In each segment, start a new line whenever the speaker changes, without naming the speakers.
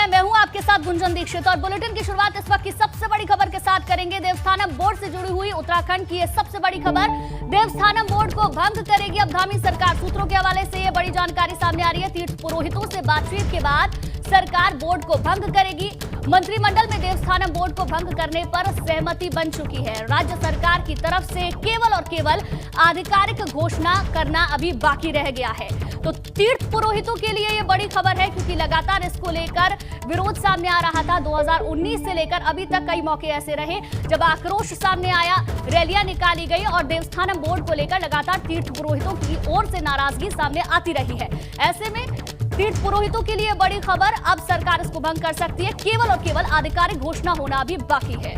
हैं, मैं हूं आपके साथ गुंजन दीक्षित और बुलेटिन की शुरुआत इस वक्त की सबसे बड़ी खबर के साथ करेंगे। देवस्थानम बोर्ड से जुड़ी हुई उत्तराखंड की यह सबसे बड़ी खबर। देवस्थानम बोर्ड को भंग करेगी अब धामी सरकार। सूत्रों के हवाले से यह बड़ी जानकारी सामने आ रही है। तीर्थ पुरोहितों से बातचीत के बाद सरकार बोर्ड को भंग करेगी। मंत्रिमंडल में देवस्थानम बोर्ड को भंग करने पर सहमति बन चुकी है। राज्य सरकार की तरफ से केवल और केवल आधिकारिक घोषणा करना अभी बाकी रह गया है। तो तीर्थ पुरोहितों के लिए यह बड़ी खबर है, क्योंकि लगातार इसको लेकर विरोध सामने आ रहा था। 2019 से लेकर अभी तक कई मौके ऐसे रहे जब आक्रोश सामने आया, रैलियां निकाली गई और देवस्थानम बोर्ड को लेकर लगातार तीर्थ पुरोहितों की ओर से नाराजगी सामने आती रही है। ऐसे में तीर्थ पुरोहितों के लिए बड़ी खबर, अब सरकार इसको भंग कर सकती है। केवल और केवल आधिकारिक घोषणा होना अभी बाकी है।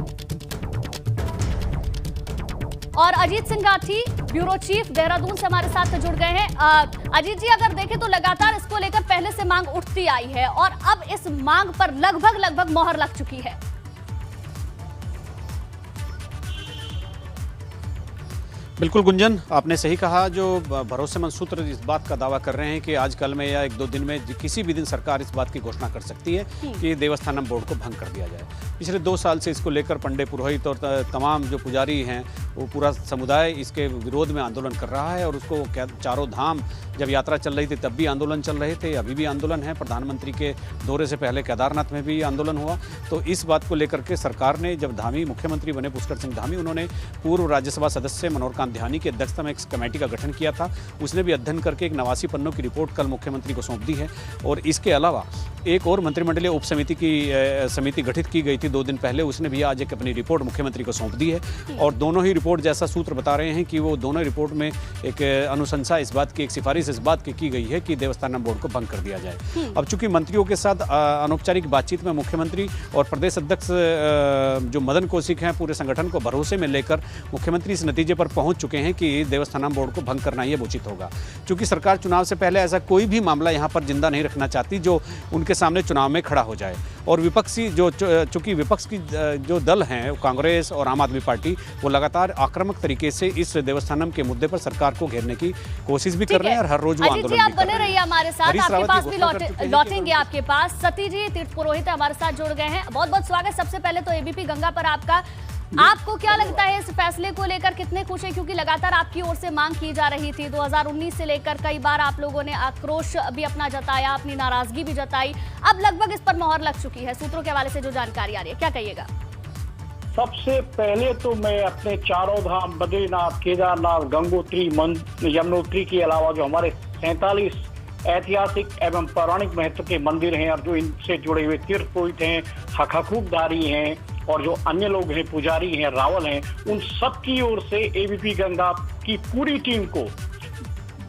और अजीत सिंह राठी, ब्यूरो चीफ, देहरादून से हमारे साथ जुड़ गए हैं। अजीत जी, अगर देखें तो लगातार इसको लेकर पहले से मांग उठती आई है और अब इस मांग पर लगभग मोहर लग चुकी है।
बिल्कुल गुंजन, आपने सही कहा। जो भरोसेमंद सूत्र इस बात का दावा कर रहे हैं कि आज कल में या एक दो दिन में किसी भी दिन सरकार इस बात की घोषणा कर सकती है कि देवस्थानम बोर्ड को भंग कर दिया जाए। पिछले 2 साल से इसको लेकर पंडित पुरोहित और तमाम जो पुजारी हैं, वो पूरा समुदाय इसके विरोध में आंदोलन कर रहा है। और उसको चारों धाम जब यात्रा चल रही थी तब भी आंदोलन चल रहे थे, अभी भी आंदोलन है। प्रधानमंत्री के दौरे से पहले केदारनाथ में भी आंदोलन हुआ। तो इस बात को लेकर के सरकार ने, जब धामी मुख्यमंत्री बने पुष्कर सिंह धामी, उन्होंने पूर्व राज्यसभा सदस्य मनोहर कांत ध्यानी की अध्यक्षता में एक कमेटी का गठन किया था। उसने भी अध्ययन करके एक 89 पन्नों की रिपोर्ट कल मुख्यमंत्री को सौंप दी है। और इसके अलावा एक और मंत्रिमंडलीय उप समिति की समिति गठित की गई थी 2 दिन पहले, उसने भी आज एक अपनी रिपोर्ट मुख्यमंत्री को सौंप दी है। और दोनों ही रिपोर्ट, जैसा सूत्र बता रहे हैं कि वो दोनों रिपोर्ट में एक अनुशंसा इस बात की, एक सिफारिश इस बात की गई है कि देवस्थानम बोर्ड को भंग कर दिया जाए। अब चूंकि मंत्रियों के साथ अनौपचारिक बातचीत में मुख्यमंत्री और प्रदेश अध्यक्ष जो मदन कौशिक हैं, पूरे संगठन को भरोसे में लेकर मुख्यमंत्री इस नतीजे पर पहुंच चुके हैं कि देवस्थानम बोर्ड को भंग करना ये उचित होगा। चूंकि सरकार चुनाव से पहले ऐसा कोई भी मामला यहाँ पर जिंदा नहीं रखना चाहती जो उनके सामने चुनाव में खड़ा हो जाए। और विपक्षी चूंकि विपक्ष की जो दल हैं, कांग्रेस और आम आदमी पार्टी, वो लगातार आक्रामक तरीके से इस देवस्थानम के मुद्दे पर सरकार को घेरने की कोशिश भी कर रहे हैं और हर रोज वो आंदोलन
आप बने रहिए हमारे साथ, आपके पास भी लौटेंगे आपके पास। सती जी, तीर्थ पुरोहित हमारे साथ जुड़ गए हैं, बहुत बहुत स्वागत। सबसे पहले तो एबीपी गंगा पर आपको क्या लगता है इस फैसले को लेकर, कितने खुश हैं? क्योंकि लगातार आपकी ओर से मांग की जा रही थी 2019 से लेकर, कई बार आप लोगों ने आक्रोश भी अपना जताया, अपनी नाराजगी भी जताई। अब लगभग इस पर मोहर लग चुकी है। सूत्रों के हवाले से जो जानकारी आ रही है, क्या कहिएगा?
सबसे पहले तो मैं अपने चारों धाम बद्रीनाथ, केदारनाथ, गंगोत्री, यमुनोत्री के अलावा जो हमारे 47 ऐतिहासिक एवं पौराणिक महत्व के मंदिर हैं और जो इनसे जुड़े हुए तीर्थ पुरोहित हैं, हकूकदारी हैं और जो अन्य लोग हैं, पुजारी हैं, रावल हैं, उन सब की ओर से एबीपी गंगा की पूरी टीम को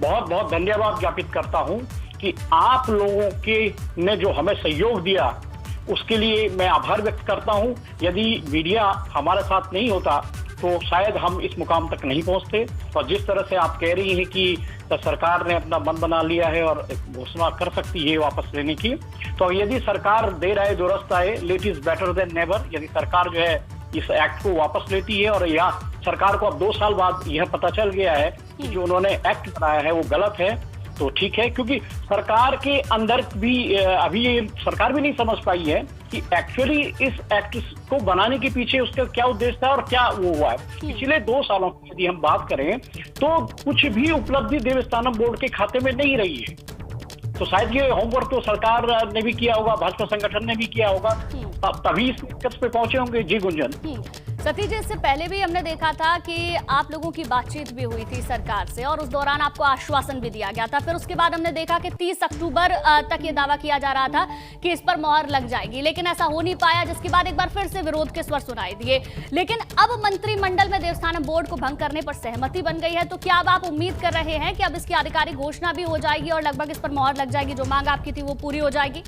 बहुत बहुत धन्यवाद ज्ञापित करता हूं कि आप लोगों के ने जो हमें सहयोग दिया उसके लिए मैं आभार व्यक्त करता हूं। यदि मीडिया हमारे साथ नहीं होता तो शायद हम इस मुकाम तक नहीं पहुंचते। और जिस तरह से आप कह रही हैं कि सरकार ने अपना मन बना लिया है और घोषणा कर सकती है वापस लेने की, तो यदि सरकार देर आए दुरुस्त आए, late is better than never. यदि सरकार जो है इस एक्ट को वापस लेती है और या सरकार को अब 2 साल बाद यह पता चल गया है कि जो उन्होंने एक्ट बनाया है वो गलत है, तो ठीक है। क्योंकि सरकार के अंदर भी अभी ये सरकार भी नहीं समझ पाई है कि एक्चुअली इस एक्ट को बनाने के पीछे उसका क्या उद्देश्य था और क्या वो हुआ है। पिछले 2 सालों की यदि हम बात करें तो कुछ भी उपलब्धि देवस्थानम बोर्ड के खाते में नहीं रही है। तो शायद ये होमवर्क तो सरकार ने भी किया होगा, भाजपा संगठन ने भी किया होगा, तभी इस निष्कर्ष पे पहुंचे होंगे। जी गुंजन।
सती जी, इससे पहले भी हमने देखा था कि आप लोगों की बातचीत भी हुई थी सरकार से और उस दौरान आपको आश्वासन भी दिया गया था। फिर उसके बाद हमने देखा कि 30 अक्टूबर तक ये दावा किया जा रहा था कि इस पर मोहर लग जाएगी, लेकिन ऐसा हो नहीं पाया, जिसके बाद एक बार फिर से विरोध के स्वर सुनाई दिए। लेकिन अब मंत्रिमंडल में देवस्थानम बोर्ड को भंग करने पर सहमति बन गई है। तो क्या अब आप उम्मीद कर रहे हैं कि अब इसकी आधिकारिक घोषणा भी हो जाएगी और लगभग इस पर मोहर लग जाएगी, जो मांग आपकी थी वो पूरी हो जाएगी?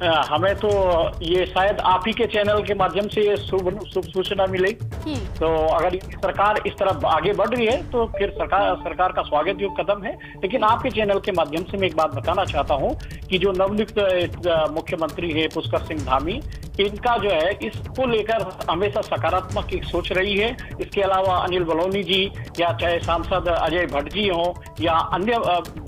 हमें तो ये शायद आप ही के चैनल के माध्यम से ये शुभ सूचना मिले। तो अगर सरकार इस तरफ आगे बढ़ रही है तो फिर सरकार का स्वागत योग्य कदम है। लेकिन आपके चैनल के माध्यम से मैं एक बात बताना चाहता हूं कि जो नवनियुक्त मुख्यमंत्री है पुष्कर सिंह धामी, इनका जो है इसको लेकर हमेशा सकारात्मक एक सोच रही है। इसके अलावा अनिल बलौनी जी या चाहे सांसद अजय भट्ट जी हो या अन्य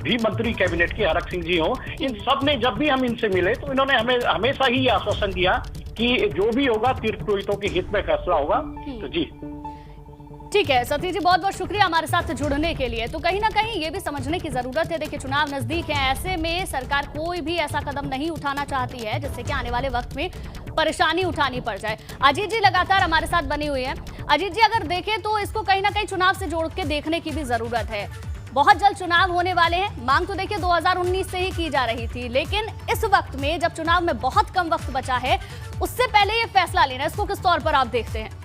भी मंत्री कैबिनेट के हरक सिंह जी हो, इन सब ने जब भी हम इनसे मिले तो इन्होंने हमें हमेशा ही आश्वासन दिया कि जो भी होगा तीर्थ पुरोहितों के हित में फैसला होगा। तो जी
ठीक है सतीश जी, बहुत बहुत शुक्रिया हमारे साथ जुड़ने के लिए। तो कहीं ना कहीं ये भी समझने की जरूरत है, देखिए चुनाव नजदीक है, ऐसे में सरकार कोई भी ऐसा कदम नहीं उठाना चाहती है जिससे कि आने वाले वक्त में परेशानी उठानी पड़ जाए। अजीत जी लगातार हमारे साथ बने हुए हैं। अजीत जी, अगर देखें तो इसको कहीं ना कहीं चुनाव से जोड़ के देखने की भी जरूरत है। बहुत जल्द चुनाव होने वाले हैं, मांग तो देखिए 2019 से ही की जा रही थी, लेकिन इस वक्त में जब चुनाव में बहुत कम वक्त बचा है, उससे पहले ये फैसला लेना, इसको किस तौर पर आप देखते हैं?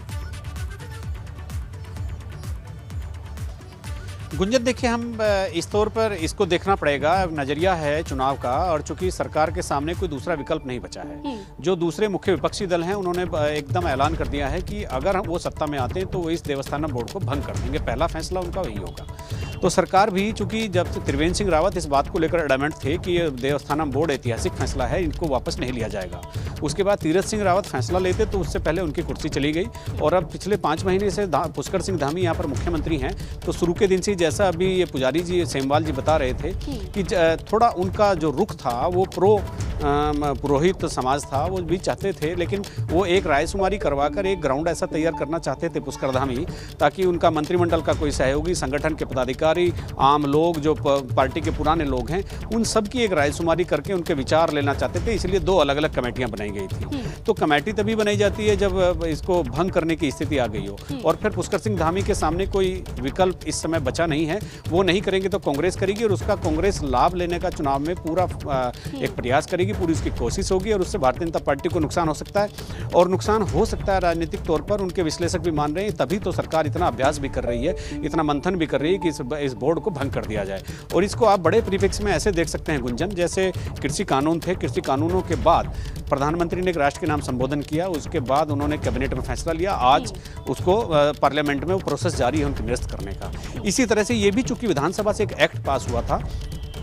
गुंजन, देखिए हम इस तौर पर इसको देखना पड़ेगा, नजरिया है चुनाव का, और चूंकि सरकार के सामने कोई दूसरा विकल्प नहीं बचा है। जो दूसरे मुख्य विपक्षी दल हैं उन्होंने एकदम ऐलान कर दिया है कि अगर वो सत्ता में आते हैं तो वो इस देवस्थानम बोर्ड को भंग कर देंगे। पहला फैसला उनका वही होगा। तो सरकार भी, चूंकि जब त्रिवेंद्र सिंह रावत इस बात को लेकर एडमेंट थे कि ये देवस्थानम बोर्ड ऐतिहासिक फैसला है, इनको वापस नहीं लिया जाएगा। उसके बाद तीरथ सिंह रावत फैसला लेते तो उससे पहले उनकी कुर्सी चली गई, और अब पिछले 5 महीने से पुष्कर सिंह धामी यहाँ पर मुख्यमंत्री हैं। तो शुरू के दिन से जैसा अभी ये पुजारी जी सेमवाल जी बता रहे थे कि थोड़ा उनका जो रुख था वो पुरोहित समाज था, वो भी चाहते थे, लेकिन वो एक रायशुमारी करवाकर एक ग्राउंड ऐसा तैयार करना चाहते थे पुष्कर धामी, ताकि उनका मंत्रिमंडल का कोई सहयोगी, संगठन के पदाधिकारी, आम लोग, जो पार्टी के पुराने लोग हैं, उन सब की एक रायशुमारी करके उनके विचार लेना चाहते थे। इसलिए 2 अलग अलग कमेटियां बनाई गई थी। तो कमेटी तभी बनाई जाती है जब इसको भंग करने की स्थिति आ गई हो, और फिर पुष्कर सिंह धामी के सामने कोई विकल्प इस समय बचा नहीं है। वो नहीं करेंगे तो कांग्रेस करेगी, और उसका कांग्रेस लाभ लेने का चुनाव में पूरा एक प्रयास करेगी, पूरी उसकी कोशिश होगी, और उससे भारतीय जनता पार्टी को नुकसान हो सकता है। और नुकसान हो सकता है राजनीतिक तौर पर, उनके विश्लेषक भी मान रहे हैं। तभी तो सरकार इतना अभ्यास भी कर रही है, इतना मंथन भी कर रही है कि इस बोर्ड को भंग कर दिया जाए। और इसको आप बड़े परिप्रेक्ष्य में ऐसे देख सकते हैं गुंजन, जैसे कृषि कानून थे, कृषि कानूनों के बाद प्रधानमंत्री ने एक राष्ट्र के नाम संबोधन किया, उसके बाद उन्होंने कैबिनेट में फैसला लिया, आज उसको पार्लियामेंट में वो प्रोसेस जारी है उनकी निरस्त करने का। इसी तरह से ये भी, चूंकि विधानसभा से एक एक्ट पास हुआ था,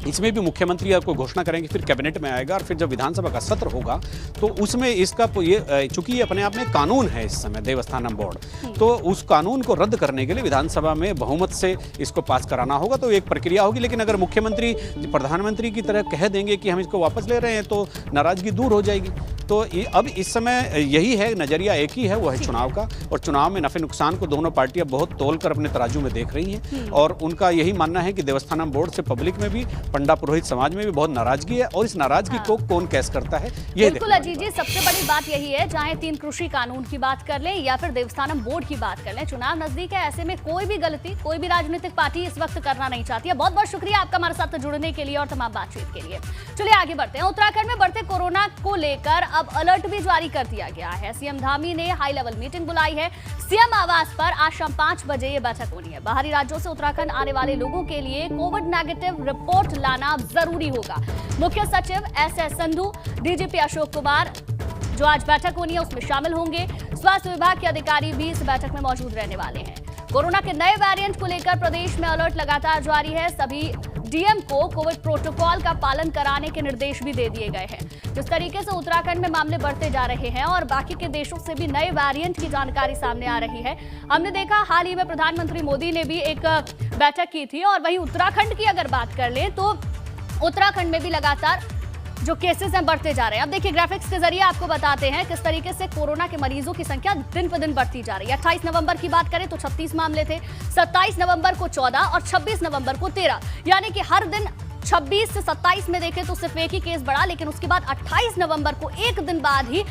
इसमें भी मुख्यमंत्री आपको घोषणा करेंगे, फिर कैबिनेट में आएगा, और फिर जब विधानसभा का सत्र होगा तो उसमें इसका ये, चूंकि ये अपने आप में कानून है इस समय देवस्थानम बोर्ड, तो उस कानून को रद्द करने के लिए विधानसभा में बहुमत से इसको पास कराना होगा। तो एक प्रक्रिया होगी। लेकिन अगर मुख्यमंत्री प्रधानमंत्री की तरह कह देंगे कि हम इसको वापस ले रहे हैं तो नाराजगी दूर हो जाएगी। तो अब इस समय यही है, नजरिया एक ही है, वो है चुनाव का, और चुनाव में नफे नुकसान को दोनों पार्टियां बहुत तोलकर अपने तराजू में देख रही हैं, और उनका यही मानना है कि देवस्थानम बोर्ड से पब्लिक में भी, पंडा पुरोहित समाज में भी बहुत नाराजगी है, और इस नाराजगी को कौन कैस करता है ये
बिल्कुल अजीत जी, सबसे बड़ी बात यही है, चाहे 3 कृषि कानून की बात कर लें या फिर देवस्थानम बोर्ड की बात कर लें, चुनाव नजदीक है, ऐसे में कोई भी गलती कोई भी राजनीतिक पार्टी इस वक्त करना नहीं चाहती है। बहुत बहुत शुक्रिया आपका हमारे साथ जुड़ने के लिए और तमाम बातचीत के लिए। चलिए आगे बढ़ते हैं। उत्तराखंड में बढ़ते कोरोना को लेकर अब अलर्ट भी जारी कर दिया गया है। सीएम धामी ने हाई लेवल मीटिंग बुलाई है। सीएम आवास पर आज शाम 5 बजे ये बैठक होनी है। बाहरी राज्यों से उत्तराखंड आने वाले लोगों के लिए कोविड नेगेटिव रिपोर्ट लाना जरूरी होगा। मुख्य सचिव SS संधू, डीजीपी अशोक कुमार जो आज बैठक होनी है उसमें शामिल होंगे। स्वास्थ्य विभाग के अधिकारी भी इस बैठक में मौजूद रहने वाले हैं। कोरोना के नए वेरिएंट को लेकर प्रदेश में अलर्ट लगातार जारी है। सभी डीएम को कोविड प्रोटोकॉल का पालन कराने के निर्देश भी दे दिए गए हैं। जिस तरीके से उत्तराखंड में मामले बढ़ते जा रहे हैं और बाकी के देशों से भी नए वेरिएंट की जानकारी सामने आ रही है। हमने देखा हाल ही में प्रधानमंत्री मोदी ने भी एक बैठक की थी, और वहीं उत्तराखंड की अगर बात कर लें तो उत्तराखंड में भी लगातार जो केसेस हैं बढ़ते जा रहे हैं। अब देखिए ग्राफिक्स के जरिए आपको बताते हैं किस तरीके से कोरोना के मरीजों की संख्या दिन पर दिन बढ़ती जा रही है। 28 नवंबर की बात करें तो 36 मामले थे, 27 नवंबर को 14 और 26 नवंबर को 13, यानी कि हर दिन 26 से 27 में देखें तो सिर्फ एक ही केस बढ़ा, लेकिन उसके बाद 28 नवंबर को एक दिन बाद ही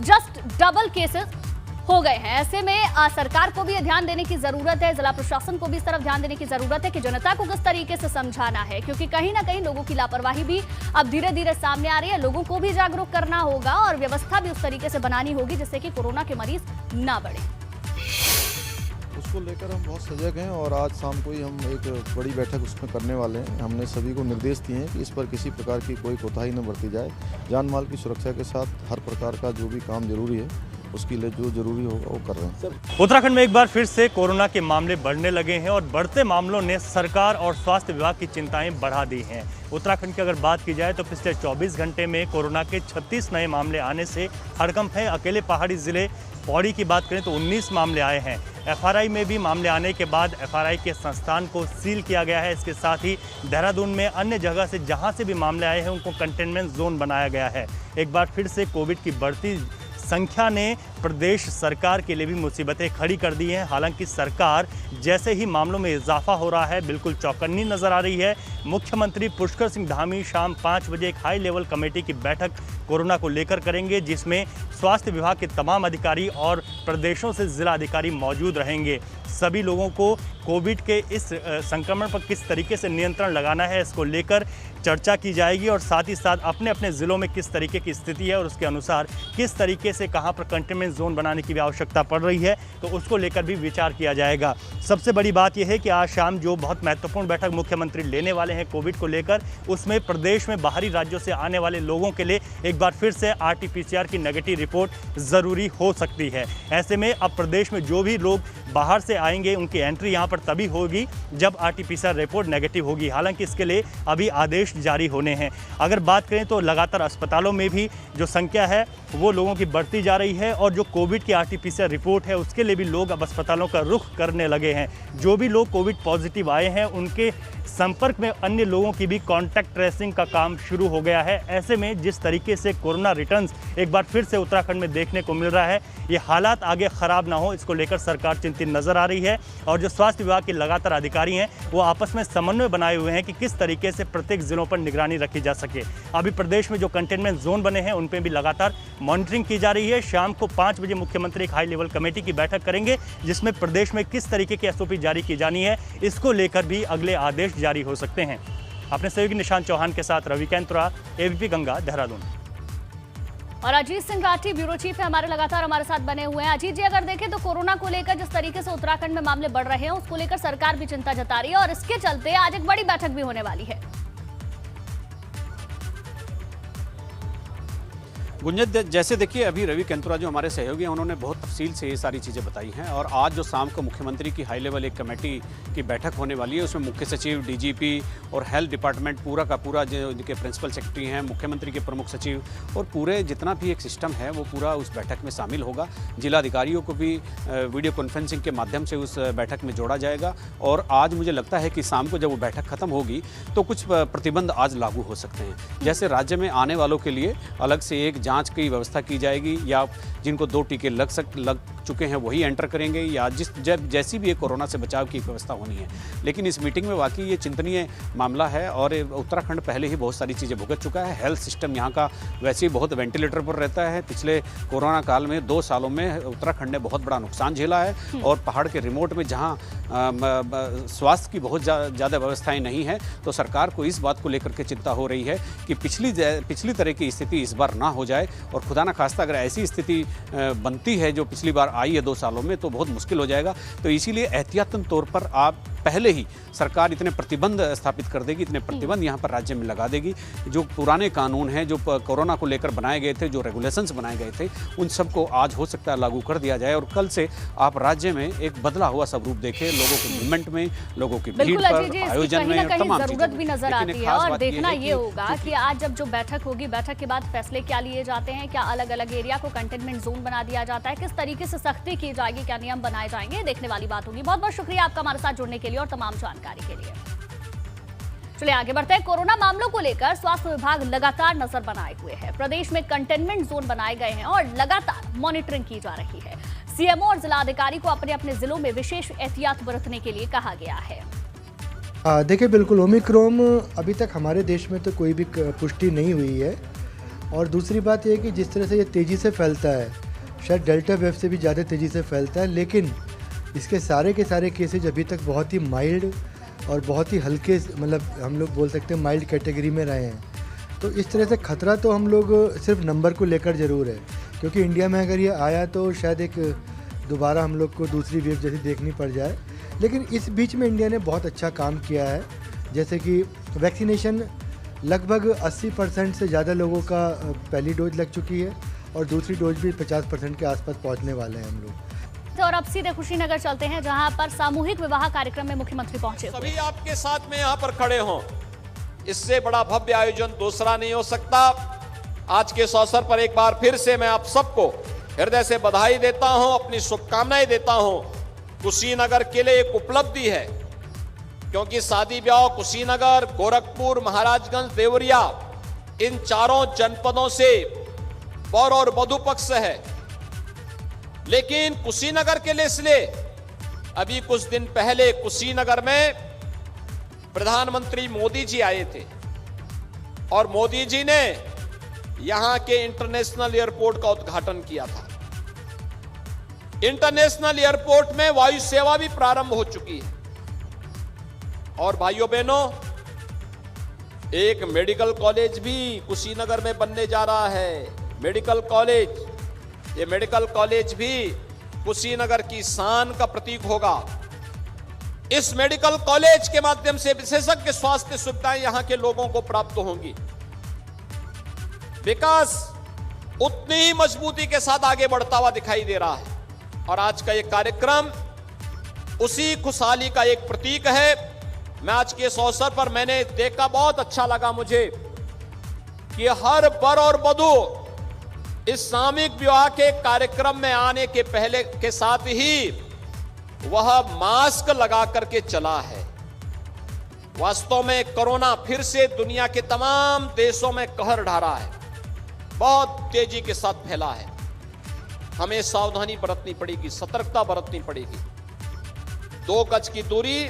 जस्ट डबल केसेस हो गए हैं। ऐसे में सरकार को भी ध्यान देने की जरूरत है, जिला प्रशासन को भी इस तरफ ध्यान देने की जरूरत है कि जनता को किस तरीके से समझाना है, क्योंकि कहीं ना कहीं लोगों की लापरवाही भी अब धीरे धीरे सामने आ रही है। लोगों को भी जागरूक करना होगा और व्यवस्था भी उस तरीके से बनानी होगी जिससे कि कोरोना के मरीज ना बढ़े।
उसको लेकर हम बहुत सजग हैं और आज शाम को ही हम एक बड़ी बैठक उसमें करने वाले हैं। हमने सभी को निर्देश दिए हैं कि इस पर किसी प्रकार की कोई कोताही न बरती जाए। जान माल की सुरक्षा के साथ हर प्रकार का जो भी काम जरूरी है उसके लिए जो जरूरी होगा वो कर रहे हैं।
उत्तराखंड में एक बार फिर से कोरोना के मामले बढ़ने लगे हैं और बढ़ते मामलों ने सरकार और स्वास्थ्य विभाग की चिंताएं बढ़ा दी हैं। उत्तराखंड की अगर बात की जाए तो पिछले 24 घंटे में कोरोना के 36 नए मामले आने से हड़कंप है। अकेले पहाड़ी जिले पौड़ी की बात करें तो 19 मामले आए हैं। एफआरआई में भी मामले आने के बाद एफआरआई के संस्थान को सील किया गया है। इसके साथ ही देहरादून में अन्य जगह से जहां से भी मामले आए हैं उनको कंटेनमेंट जोन बनाया गया है। एक बार फिर से कोविड की बढ़ती संख्या ने प्रदेश सरकार के लिए भी मुसीबतें खड़ी कर दी हैं। हालांकि सरकार जैसे ही मामलों में इजाफा हो रहा है बिल्कुल चौकन्नी नजर आ रही है। मुख्यमंत्री पुष्कर सिंह धामी शाम 5 बजे एक हाई लेवल कमेटी की बैठक कोरोना को लेकर करेंगे, जिसमें स्वास्थ्य विभाग के तमाम अधिकारी और प्रदेशों से जिला अधिकारी मौजूद रहेंगे। सभी लोगों को कोविड के इस संक्रमण पर किस तरीके से नियंत्रण लगाना है इसको लेकर चर्चा की जाएगी और साथ ही साथ अपने अपने ज़िलों में किस तरीके की स्थिति है और उसके अनुसार किस तरीके से कहां पर कंटेनमेंट जोन बनाने की भी आवश्यकता पड़ रही है तो उसको लेकर भी विचार किया जाएगा। सबसे बड़ी बात यह है कि आज शाम जो बहुत महत्वपूर्ण बैठक मुख्यमंत्री लेने वाले हैं कोविड को लेकर, उसमें प्रदेश में बाहरी राज्यों से आने वाले लोगों के लिए एक बार फिर से RT-PCR की नेगेटिव रिपोर्ट ज़रूरी हो सकती है। ऐसे में अब प्रदेश में जो भी लोग बाहर से आएंगे उनकी एंट्री यहाँ पर तभी होगी जब RT-PCR रिपोर्ट नेगेटिव होगी। हालांकि इसके लिए अभी आदेश जारी होने हैं। अगर बात करें तो लगातार अस्पतालों में भी जो संख्या है वो लोगों की बढ़ती जा रही है और जो कोविड की RT-PCR रिपोर्ट है उसके लिए भी लोग अब अस्पतालों का रुख करने लगे हैं। जो भी लोग कोविड पॉजिटिव आए हैं उनके संपर्क में अन्य लोगों की भी कॉन्टैक्ट ट्रेसिंग का काम शुरू हो गया है। ऐसे में जिस तरीके से कोरोना रिटर्न्स एक बार फिर से उत्तराखंड में देखने को मिल रहा है, ये हालात आगे खराब ना हो इसको लेकर सरकार चिंतित नजर आ रही है और जो स्वास्थ्य विभाग के लगातार अधिकारी हैं वो आपस में समन्वय बनाए हुए हैं कि किस तरीके से प्रत्येक जिलों पर निगरानी रखी जा सके। अभी प्रदेश में जो कंटेनमेंट जोन बने हैं उन पर भी लगातार मॉनिटरिंग की जा रही है। शाम को 5 बजे मुख्यमंत्री एक हाई लेवल कमेटी की बैठक करेंगे जिसमें प्रदेश में किस तरीके की SOP जारी की जानी है इसको लेकर भी अगले आदेश जारी हो सकते हैं। अपने सहयोगी निशांत चौहान के साथ रवि कैंतुरा, ABP गंगा, देहरादून।
और अजीत सिंह राठी ब्यूरो चीफ है हमारे हमारे साथ बने हुए हैं। अजीत जी, अगर देखें तो कोरोना को लेकर जिस तरीके से उत्तराखंड में मामले बढ़ रहे हैं उसको लेकर सरकार भी चिंता जता रही है और इसके चलते आज एक बड़ी बैठक भी होने वाली है।
गुंजन, जैसे देखिए अभी रवि कैंतुरा जो हमारे सहयोगी हैं उन्होंने बहुत तफसील से ये सारी चीज़ें बताई हैं और आज जो शाम को मुख्यमंत्री की हाई लेवल एक कमेटी की बैठक होने वाली है उसमें मुख्य सचिव, DGP और हेल्थ डिपार्टमेंट पूरा का पूरा जो उनके प्रिंसिपल सेक्रेटरी हैं, मुख्यमंत्री के प्रमुख सचिव और पूरे जितना भी एक सिस्टम है वो पूरा उस बैठक में शामिल होगा। जिला अधिकारियों को भी वीडियो कॉन्फ्रेंसिंग के माध्यम से उस बैठक में जोड़ा जाएगा और आज मुझे लगता है कि शाम को जब वो बैठक खत्म होगी तो कुछ प्रतिबंध आज लागू हो सकते हैं। जैसे राज्य में आने वालों के लिए अलग से एक जांच की व्यवस्था की जाएगी या जिनको 2 टीके लग चुके हैं वही एंटर करेंगे या जैसी भी एक कोरोना से बचाव की व्यवस्था होनी है। लेकिन इस मीटिंग में वाकई ये चिंतनीय मामला है और उत्तराखंड पहले ही बहुत सारी चीज़ें भुगत चुका है। हेल्थ सिस्टम यहाँ का वैसे ही बहुत वेंटिलेटर पर रहता है। पिछले कोरोना काल में 2 सालों में उत्तराखंड ने बहुत बड़ा नुकसान झेला है और पहाड़ के रिमोट में जहाँ स्वास्थ्य की बहुत ज़्यादा व्यवस्थाएं नहीं है तो सरकार को इस बात को लेकर के चिंता हो रही है कि पिछली तरह की स्थिति इस बार ना हो जाए और खुदा न खास्ता अगर ऐसी स्थिति बनती है जो पिछली बार आई है 2 सालों में तो बहुत मुश्किल हो जाएगा। तो इसीलिए एहतियातन तौर पर आप पहले ही सरकार इतने प्रतिबंध स्थापित कर देगी, इतने प्रतिबंध यहाँ पर राज्य में लगा देगी। जो पुराने कानून हैं जो कोरोना को लेकर बनाए गए थे, जो रेगुलेशंस बनाए गए थे, उन सबको आज हो सकता है लागू कर दिया जाए और कल से आप राज्य में एक बदला हुआ स्वरूप देखें, लोगों के मूवमेंट में, लोगों की भीड़ पर, आयोजन में, तमाम
जरूरत भी नजर आती है। और देखना ये होगा कि आज जब जो बैठक होगी, बैठक के बाद फैसले क्या लिए जाते हैं, क्या अलग अलग एरिया को कंटेनमेंट जोन बना दिया जाता है, किस तरीके से सख्ती की जाएगी, क्या नियम बनाए जाएंगे, देखने वाली बात होगी। बहुत बहुत शुक्रिया आपका हमारे साथ जुड़ने के लिए और तमाम जानकारी के लिए। चलिए आगे बढ़ते हैं। कोरोना मामलों को लेकर स्वास्थ्य विभाग लगातार नजर बनाए हुए है। प्रदेश में कंटेनमेंट जोन बनाए गए हैं और लगातार मॉनिटरिंग की जा रही है। CMO और जिला अधिकारी को अपने अपने जिलों में विशेष एहतियात बरतने के लिए कहा गया है।
देखिए, बिल्कुल ओमिक्रॉन अभी तक हमारे देश में तो कोई भी पुष्टि नहीं हुई है और दूसरी बात यह है कि जिस तरह से ये तेज़ी से फैलता है, शायद डेल्टा वेव से भी ज़्यादा तेज़ी से फैलता है, लेकिन इसके सारे के सारे केसेज अभी तक बहुत ही माइल्ड और बहुत ही हल्के, मतलब हम लोग बोल सकते हैं माइल्ड कैटेगरी में रहे हैं। तो इस तरह से खतरा तो हम लोग सिर्फ नंबर को लेकर ज़रूर है, क्योंकि इंडिया में अगर ये आया तो शायद एक दोबारा हम लोग को दूसरी वेव जैसी देखनी पड़ जाए। लेकिन इस बीच में इंडिया ने बहुत अच्छा काम किया है, जैसे कि वैक्सीनेशन लगभग 80% से ज़्यादा लोगों का पहली डोज लग चुकी है और दूसरी डोज भी 50% के आसपास पहुंचने वाले हैं हम लोग।
और अब सीधे कुशीनगर चलते हैं, जहां पर सामूहिक विवाह कार्यक्रम में मुख्यमंत्री पहुंचे।
सभी आपके साथ में यहाँ पर खड़े हों, इससे बड़ा भव्य आयोजन दूसरा नहीं हो सकता। आज के इस अवसर पर एक बार फिर से मैं आप सबको हृदय से बधाई देता हूं, अपनी शुभकामनाएं देता हूं। कुशीनगर के लिए एक उपलब्धि है, क्योंकि शादी ब्याह कुशीनगर, गोरखपुर, महाराजगंज, देवरिया, इन चारों जनपदों से वर और वधू पक्ष है। लेकिन कुशीनगर के लिए इसलिए अभी कुछ दिन पहले कुशीनगर में प्रधानमंत्री मोदी जी आए थे और मोदी जी ने यहां के इंटरनेशनल एयरपोर्ट का उद्घाटन किया था। इंटरनेशनल एयरपोर्ट में वायु सेवा भी प्रारंभ हो चुकी है। और भाइयों बहनों, एक मेडिकल कॉलेज भी कुशीनगर में बनने जा रहा है। मेडिकल कॉलेज, ये मेडिकल कॉलेज भी कुशीनगर की शान का प्रतीक होगा। इस मेडिकल कॉलेज के माध्यम से विशेषज्ञ स्वास्थ्य सुविधाएं यहां के लोगों को प्राप्त होंगी। विकास उतनी ही मजबूती के साथ आगे बढ़ता हुआ दिखाई दे रहा है और आज का ये कार्यक्रम उसी खुशहाली का एक प्रतीक है। मैं आज के इस अवसर पर मैंने देखा, बहुत अच्छा लगा मुझे कि हर वर और वधू इस सामूहिक विवाह के कार्यक्रम में आने के पहले के साथ ही वह मास्क लगा करके चला है। वास्तव में कोरोना फिर से दुनिया के तमाम देशों में कहर ढा रहा है, बहुत तेजी के साथ फैला है। हमें सावधानी बरतनी पड़ेगी, सतर्कता बरतनी पड़ेगी। 2 गज की दूरी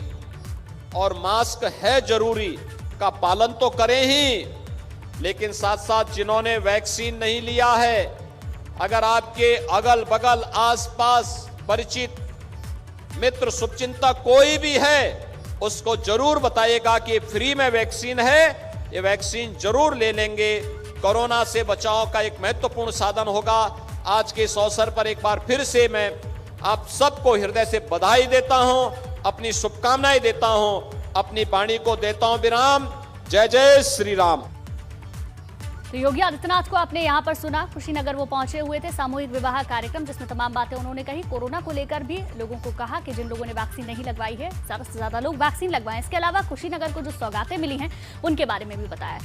और मास्क है जरूरी का पालन तो करें ही, लेकिन साथ साथ जिन्होंने वैक्सीन नहीं लिया है, अगर आपके अगल बगल आसपास परिचित मित्र शुभचिंतक कोई भी है, उसको जरूर बताइएगा कि फ्री में वैक्सीन है, ये वैक्सीन जरूर ले लेंगे। कोरोना से बचाव का एक महत्वपूर्ण साधन होगा। आज के इस अवसर पर एक बार फिर से मैं आप सबको हृदय से बधाई देता हूं, अपनी शुभकामनाएं देता हूं, अपनी वाणी को देता हूं विराम। जय जय श्री राम।
तो योगी आदित्यनाथ को आपने यहाँ पर सुना, कुशीनगर वो पहुंचे हुए थे, सामूहिक विवाह कार्यक्रम जिसमें तमाम बातें उन्होंने कही। कोरोना को लेकर भी लोगों को कहा कि जिन लोगों ने वैक्सीन नहीं लगवाई है, ज्यादा से ज्यादा लोग वैक्सीन लगवाएं। इसके अलावा कुशीनगर को जो सौगातें मिली हैं उनके बारे में भी बताया।